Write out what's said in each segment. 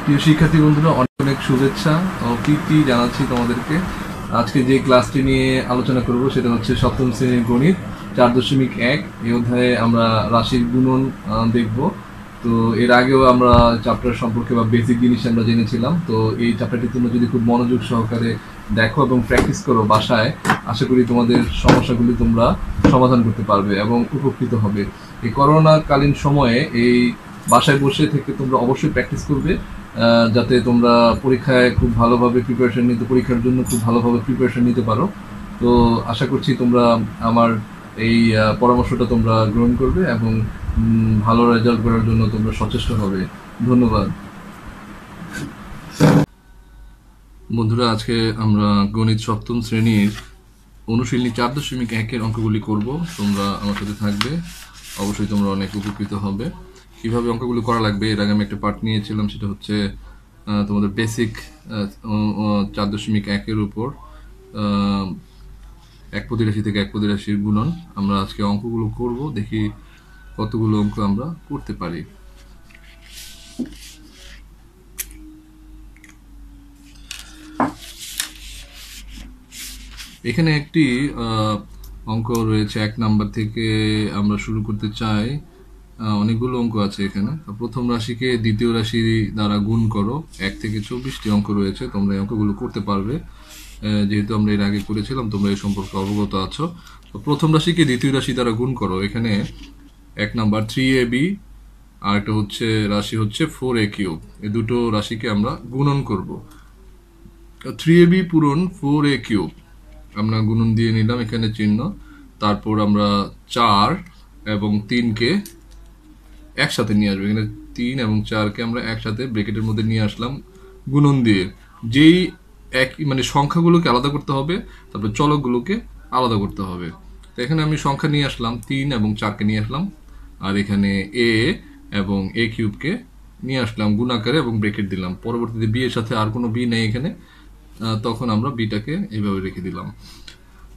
প্রিয় শিক্ষার্থী বন্ধুরা, অনেক অনেক শুভেচ্ছা ও প্রীতি জানাচ্ছি তোমাদেরকে। আজকে যে ক্লাসটি নিয়ে আলোচনা করব সেটা হচ্ছে সপ্তম শ্রেণীর গণিত 4.1। এই অধ্যায়ে আমরা রাশির গুণন দেখব। তো এর আগেও আমরা চ্যাপ্টার সম্পর্কে বা বেসিক জিনিস আমরা জেনেছিলাম। তো এই চ্যাপ্টারটি তোমরা যদি খুব মনোযোগ সহকারে দেখো এবং প্র্যাকটিস করো বাসায়, আশা করি তোমাদের সমস্যাগুলি তোমরা সমাধান করতে পারবে এবং উপকৃত হবে। এই করোনাকালীন সময়ে এই বাসায় বসে থেকে তোমরা অবশ্যই প্র্যাকটিস করবে, যাতে তোমরা পরীক্ষায় খুব ভালোভাবে পরীক্ষার জন্য খুব ভালোভাবে প্রিপারেশন নিতে পারো। তো আশা করছি তোমরা আমার এই পরামর্শটা তোমরা গ্রহণ করবে এবং ভালো রেজাল্ট করার জন্য তোমরা সচেষ্ট হবে। ধন্যবাদ বন্ধুরা। আজকে আমরা গণিত সপ্তম শ্রেণীর অনুশীলনী 4.1-এর অঙ্কগুলি করব। তোমরা আমার সাথে থাকবে, অবশ্যই তোমরা অনেক উপকৃত হবে। কিভাবে অঙ্কগুলো করা লাগবে এর আগে আমি একটা পার্ট নিয়েছিলাম, সেটা হচ্ছে তোমাদের বেসিক 4.1-এর উপর একপদী রাশি থেকে একপদী রাশির গুণন। আমরা আজকে অঙ্কগুলো করব, দেখি কতগুলো অঙ্ক আমরা করতে পারি। এখানে একটি অঙ্ক রয়েছে 1 নাম্বার থেকে আমরা শুরু করতে চাই। অনেকগুলো অঙ্ক আছে এখানে। প্রথম রাশিকে দ্বিতীয় রাশি দ্বারা গুণ করো। 1 থেকে 24টি অঙ্ক রয়েছে, তোমরা এই অঙ্কগুলো করতে পারবে। যেহেতু আমরা এর আগে করেছিলাম, তোমরা এই সম্পর্কে অবগত আছো। তো প্রথম রাশিকে দ্বিতীয় রাশি দ্বারা গুণ করো। এখানে 1 নাম্বার 3ab আর একটা হচ্ছে রাশি হচ্ছে 4a3। এই দুটো রাশিকে আমরা গুণন করব। 3ab পূরণ 4a3 আমরা গুণন দিয়ে নিলাম এখানে চিহ্ন। তারপর আমরা 4 এবং 3কে একসাথে নিয়ে আসবো। এখানে 3 এবং 4কে আমরা একসাথে ব্র্যাকেটের মধ্যে নিয়ে আসলাম গুণন দিয়ে। যেই এক মানে সংখ্যাগুলোকে আলাদা করতে হবে, তারপর চলকগুলোকে আলাদা করতে হবে। তো এখানে আমি সংখ্যা নিয়ে আসলাম 3 এবং 4কে নিয়ে আসলাম, আর এখানে a এবং a3কে নিয়ে আসলাম গুণ আকারে এবং ব্র্যাকেট দিলাম। পরবর্তীতে b এর সাথে আর কোনো b নেই এখানে, তখন আমরা বিটাকে এইভাবে রেখে দিলাম।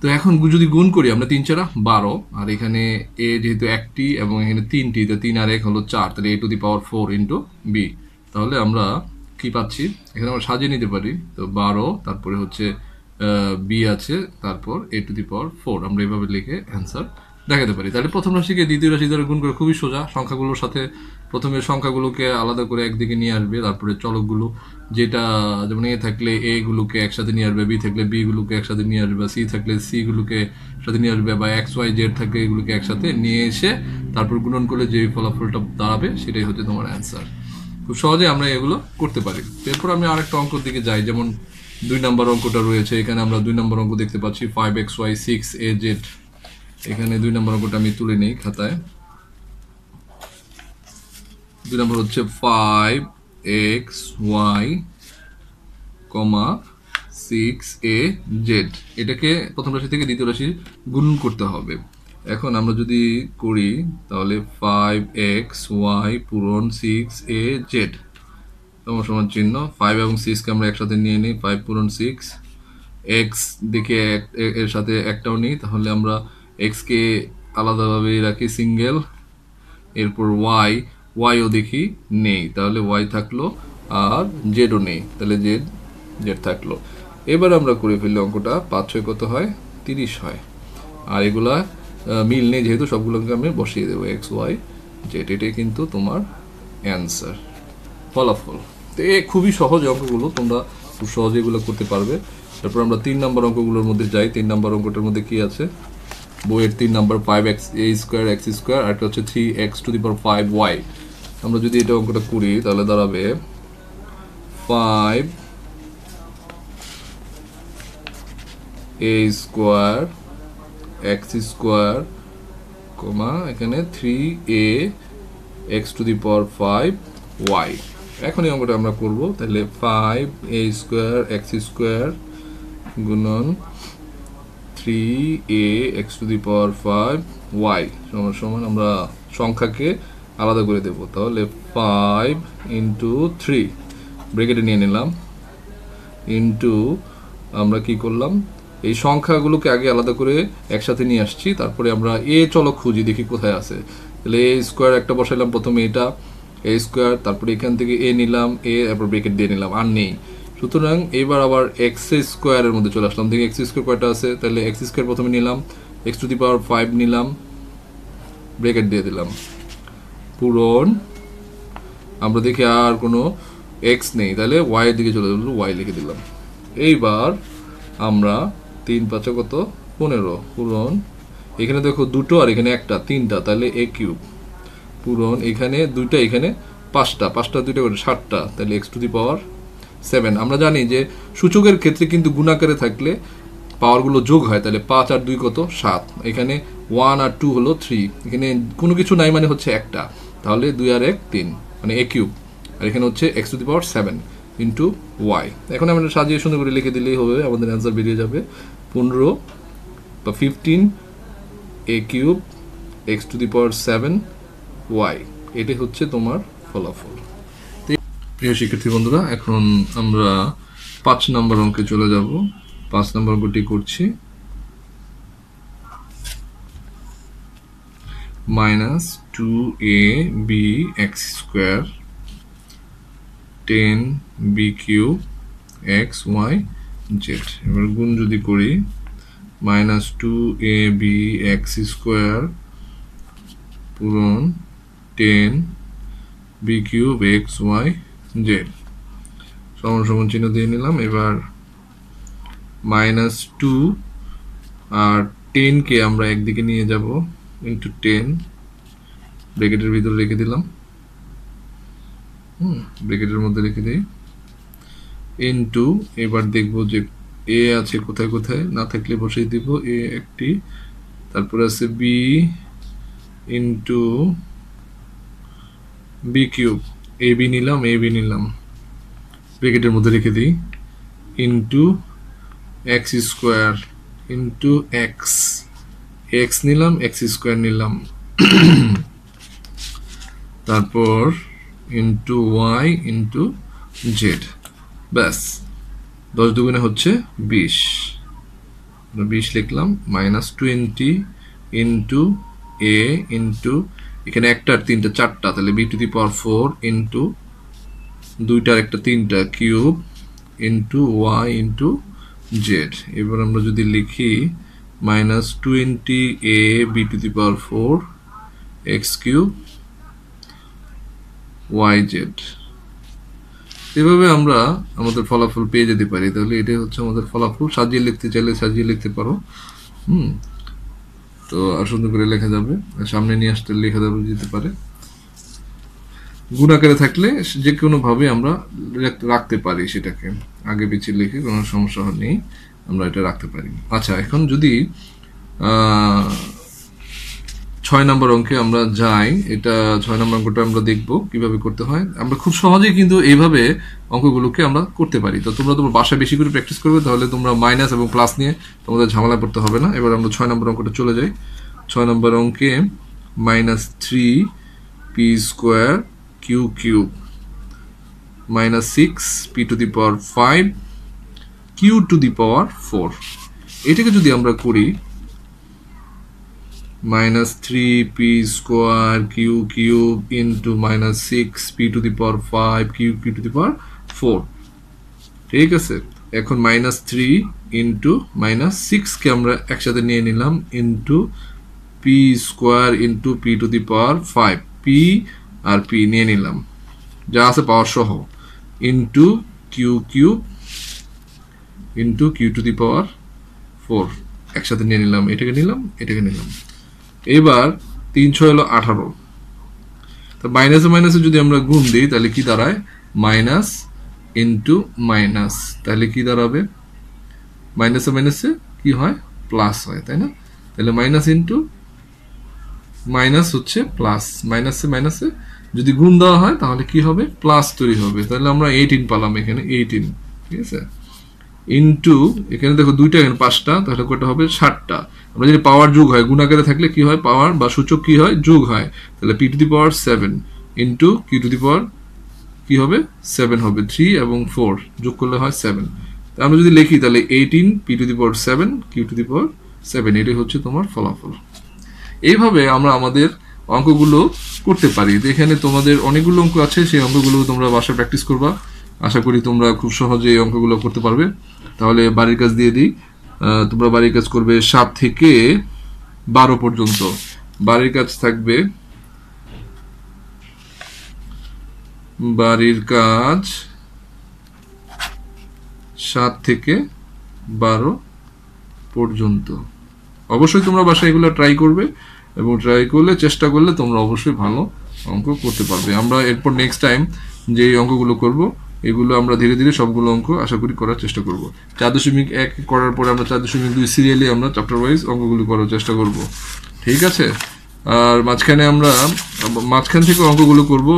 তো এখন যদি গুণ করি আমরা 3 4 12, আর এখানে a যেহেতু একটি এবং এখানে 3টি, তো 3 আর 1 হলো 4, তাহলে a⁴ ইন্টু b। তাহলে আমরা কি পাচ্ছি এখানে আমরা সাজিয়ে নিতে পারি। তো 12, তারপরে হচ্ছে b আছে, তারপর a⁴ আমরা এইভাবে লিখে অ্যান্সার দেখাতে পারি। তাহলে প্রথম রাশিকে দ্বিতীয় রাশি দ্বারা গুণ করে খুবই সোজা। সংখ্যাগুলোর সাথে প্রথমে সংখ্যাগুলোকে আলাদা করে একদিকে নিয়ে আসবে, তারপরে চলকগুলো যেটা যেমন a থাকলে a গুলোকে একসাথে নিয়ে আসবে, b থাকলে b গুলোকে একসাথে নিয়ে আসবে, c থাকলে c গুলোকে সাথে নিয়ে আসবে, বা x y z থাকলে এগুলোকে একসাথে নিয়ে এসে তারপর গুণন করলে যে ফলাফলটা দাঁড়াবে সেটাই হচ্ছে তোমার অ্যান্সার। খুব সহজে আমরা এগুলো করতে পারি। এরপর আমি আরেকটা অঙ্কের দিকে যাই, যেমন 2 নম্বর অঙ্কটা রয়েছে। এখানে আমরা 2 নম্বর অঙ্ক দেখতে পাচ্ছি 5xy 6az। এখানে 2 নম্বর অঙ্কটা আমি তুলে নেই খাতায়। 2 নম্বর হচ্ছে 5xy, 6az। এটাকে প্রথম রাশি থেকে দ্বিতীয় রাশি গুণন করতে হবে। এখন আমরা যদি করি তাহলে 5xy পূরণ 6az সমান চিহ্ন 5 এবং 6কে আমরা একসাথে নিয়ে নিই। 5 পূরণ 6, x দেখে এর সাথে একটাও নেই, তাহলে আমরা x কে আলাদাভাবে রাখি সিঙ্গেল। এরপর y ও দেখি নেই, তাহলে y থাকলো, আর z ও নেই, তাহলে z থাকলো। এবার আমরা করে ফেললে অঙ্কটা 5 6 কত হয়, 30 হয়। আর এগুলা মিল নেই যেহেতু, সবগুলোকে আমি বসিয়ে দেবো x y z। এটাই কিন্তু তোমার অ্যান্সার, ফলাফল। তো খুবই সহজ অঙ্কগুলো, তোমরা খুব সহজে এগুলো করতে পারবে। তারপর আমরা 3 নম্বর অঙ্কগুলোর মধ্যে যাই। 3 নম্বর অঙ্কটার মধ্যে কি আছে, বইয়ের 3 নম্বর 5xa² x², আর একটা হচ্ছে 3x⁵y। আমরা যদি এটা অঙ্কটা করি তাহলে দাঁড়াবে 5a² x², এখানে 3ax⁵y। এখন এই অঙ্কটা আমরা করব। তাহলে 5a² x² গুণন 3ax⁵y সমান আমরা সংখ্যাকে আলাদা করে দেব। তাহলে 5 ইন্টু 3 ব্র্যাকেটে নিয়ে নিলাম, ইন্টু আমরা কি করলাম, এই সংখ্যাগুলোকে আগে আলাদা করে একসাথে নিয়ে আসছি, তারপরে আমরা চলক খুঁজি দেখি কোথায় আছে। তাহলে a² একটা বসাইলাম প্রথমে, এটা এ স্কোয়ার, তারপরে এখান থেকে এ নিলাম, এ তারপর ব্রেকেট দিয়ে নিলাম, আর নেই। সুতরাং এবার আবার এক্স স্কোয়ারের মধ্যে চলে আসলাম। দেখি এক্স স্কোয়ার কয়টা আছে, তাহলে এক্স স্কোয়ার প্রথমে নিলাম, এক্স টু দি পাওয়ার 5 নিলাম, ব্রেকেট দিয়ে দিলাম, পূরণ। আমরা দেখি আর কোনো এক্স নেই, তাহলে ওয়াই এর দিকে চলে যাবো, ওয়াই লিখে দিলাম। এইবার আমরা 3 5 কত 15 পূরণ। এখানে দেখো দুটো আর এখানে একটা, 3টা, তাহলে এ কিউব পূরণ। এখানে 2টা, এখানে 5টা, 5টা 2টা করে 7টা, তাহলে এক্স টু দি পাওয়ার 7। আমরা জানি যে সূচকের ক্ষেত্রে কিন্তু গুণাকারে থাকলে পাওয়ারগুলো যোগ হয়, তাহলে 5 আর 2 কত 7, এখানে 1 আর 2 হলো 3, এখানে কোনো কিছু নাই মানে হচ্ছে একটা, তাহলে 2 আর 1 3, মানে এ কিউব। আর এখানে হচ্ছে X to the power 7 into Y. এখন আমরা সাজিয়ে সুন্দর করে লিখে দিলেই হবে, আমাদের অ্যান্সার বেরিয়ে যাবে 15 বা 15 a cube x to the power 7 y. এটাই হচ্ছে তোমার ফলাফল। প্রিয় শিক্ষার্থী বন্ধুরা, এখন আমরা 5 নম্বর অঙ্কে চলে যাব। 5 নম্বর অঙ্কটি করছি। -2ab x square 10b cube x y z। এবার গুণ যদি করি, -2ab x স্কোয়ার পূরণ 10b cube x y z সমান সমান চিহ্ন দিয়ে নিলাম। এবার -2 আর 10 কে আমরা একদিকে নিয়ে যাব, ইন্টু 10 ব্র্যাকেটের ভিতরে রেখে দিলাম, ব্র্যাকেটের মধ্যে রেখে দিই, ইন্টু এবার দেখব যে এ আছে কোথায় কোথায়, না থাকলে বসিয়ে দিব এ একটি, তারপর আছে B into B cube, A B নিলাম, ব্র্যাকেটের মধ্যে রেখে দিই, into x square into x, x নিলাম, এক্স স্কোয়ার নিলাম, তারপর ইন্টু ওয়াই ইন্টু জেড। ব্যাস, 10 দুগুণে হচ্ছে 20, 20 লিখলাম। -20 ইন্টু এ ইন্টু এখানে একটা আর 3টা 4টা, তাহলে b to the power 4 into 2টা আর একটা 3টা cube into y into z. এবার আমরা যদি লিখি -20 a b to the power 4 x cube y z. এভাবে আমরা আমাদের ফলাফল পেয়ে যেতে পারি। তাহলে এটাই হচ্ছে আমাদের ফলাফল। সাজিয়ে লিখতে চাইলে সাজিয়ে লিখতে পারো। তো আর সুন্দর করে লেখা যাবে, সামনে নিয়ে আসতে লেখা যাবে যেতে পারে। গুণাকারে থাকলে যে কোনো ভাবে আমরা রাখতে পারি, সেটাকে আগে পিছিয়ে লিখে কোনো সমস্যা নেই, আমরা এটা রাখতে পারি। আচ্ছা, এখন যদি 6 নম্বর অঙ্কে আমরা যাই, এটা 6 নম্বর অঙ্কটা আমরা দেখব কিভাবে করতে হয়। আমরা খুব সহজেই কিন্তু এইভাবে অঙ্কগুলোকে আমরা করতে পারি। তো তোমরা তোমার বাসায় বেশি করে প্র্যাকটিস করবে, তাহলে তোমরা মাইনাস এবং প্লাস নিয়ে তোমাদের ঝামেলা করতে হবে না। এবার আমরা 6 নম্বর অঙ্কটা চলে যাই। 6 নম্বর অঙ্কে -3p square q cube -6p to the power 5 q to the power 4, এটাকে যদি আমরা করি -3p square q cube into -6p to the power 5 q to the power 4, ঠিক আছে। এখন -3 ইন্টু -6 কে আমরা একসাথে নিয়ে নিলাম, into p square into p to the power 5, p আর p নিয়ে নিলাম যা আছে পাওয়ার সহ, into q cube into q to the power 4 একসাথে নিয়ে নিলাম, এটাকে নিলাম, এটাকে নিলাম। এবার 3 6 হলো 18, তো মাইনাসে মাইনাসে যদি আমরা গুণ দিই তাহলে কি দাঁড়ায়, মাইনাস ইন্টু মাইনাস, তাহলে কি দাঁড়াবে, মাইনাসে মাইনাসে কি হয়, প্লাস হয়, তাই না। তাহলে মাইনাস ইন্টু মাইনাস হচ্ছে প্লাস, মাইনাসে মাইনাসে যদি গুণ দেওয়া হয় তাহলে কি হবে, প্লাস তৈরি হবে। তাহলে আমরা 18 পেলাম, এখানে 18, ঠিক আছে। ইন্টু এখানে দেখো 2টা, এখানে 5টা, তাহলে কয়টা হবে, 7টা। আমরা যদি পাওয়ার যোগ হয়, গুণাকারে থাকলে কি হয়, পাওয়ার বা সূচক কি হয়, যোগ হয়। তাহলে p to the power 7 into q to the power কি হবে, 7 হবে। 3 এবং 4 যোগ করলে হয় 7। তা আমরা যদি লিখি তাহলে 18 p to the power 7 q to the power 7, এটাই হচ্ছে তোমার ফলাফল। এইভাবে আমরা আমাদের অঙ্কগুলো করতে পারি। তো এখানে তোমাদের অনেকগুলো অঙ্ক আছে, সেই অঙ্কগুলো তোমরা বাসায় প্র্যাকটিস করবা। আশা করি তোমরা খুব সহজে এই অঙ্কগুলো করতে পারবে। তাহলে বাড়ির কাজ দিয়ে দিই। তোমরা বাড়ির কাজ করবে 7 থেকে 12 পর্যন্ত। বাড়ির কাজ থাকবে, বাড়ির কাজ 7 থেকে 12 পর্যন্ত। অবশ্যই তোমরা বাসায় এগুলো ট্রাই করবে, এবং ট্রাই করলে, চেষ্টা করলে তোমরা অবশ্যই ভালো অঙ্ক করতে পারবে। আমরা এরপর নেক্সট টাইম যে অঙ্কগুলো করব, এগুলো আমরা ধীরে ধীরে সবগুলো অঙ্ক আশা করি করার চেষ্টা করব। 4.1 করার পরে আমরা 4.2 সিরিয়ালি আমরা চ্যাপ্টার ওয়াইজ অঙ্কগুলো করার চেষ্টা করব। ঠিক আছে? আর মাঝখান থেকে অঙ্কগুলো করব,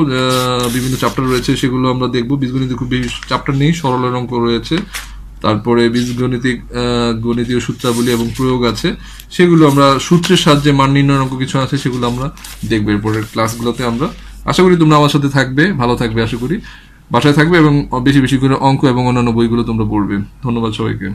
বিভিন্ন চ্যাপ্টার রয়েছে সেগুলো আমরা দেখব। বীজগণিতে খুব বেশি চ্যাপ্টার নেই, সরলের অঙ্ক রয়েছে, তারপরে গণিতীয় সূত্রাবলী এবং প্রয়োগ আছে, সেগুলো আমরা সূত্রের সাহায্যে মান নির্ণয়ের অঙ্ক কিছু আছে, সেগুলো আমরা দেখবো এরপরের ক্লাসগুলোতে। আমরা আশা করি তোমরা আমার সাথে থাকবে, ভালো থাকবে, আশা করি বাসায় থাকবে, এবং বেশি বেশি করে অঙ্ক এবং অন্যান্য বইগুলো তোমরা পড়বে। ধন্যবাদ সবাইকে।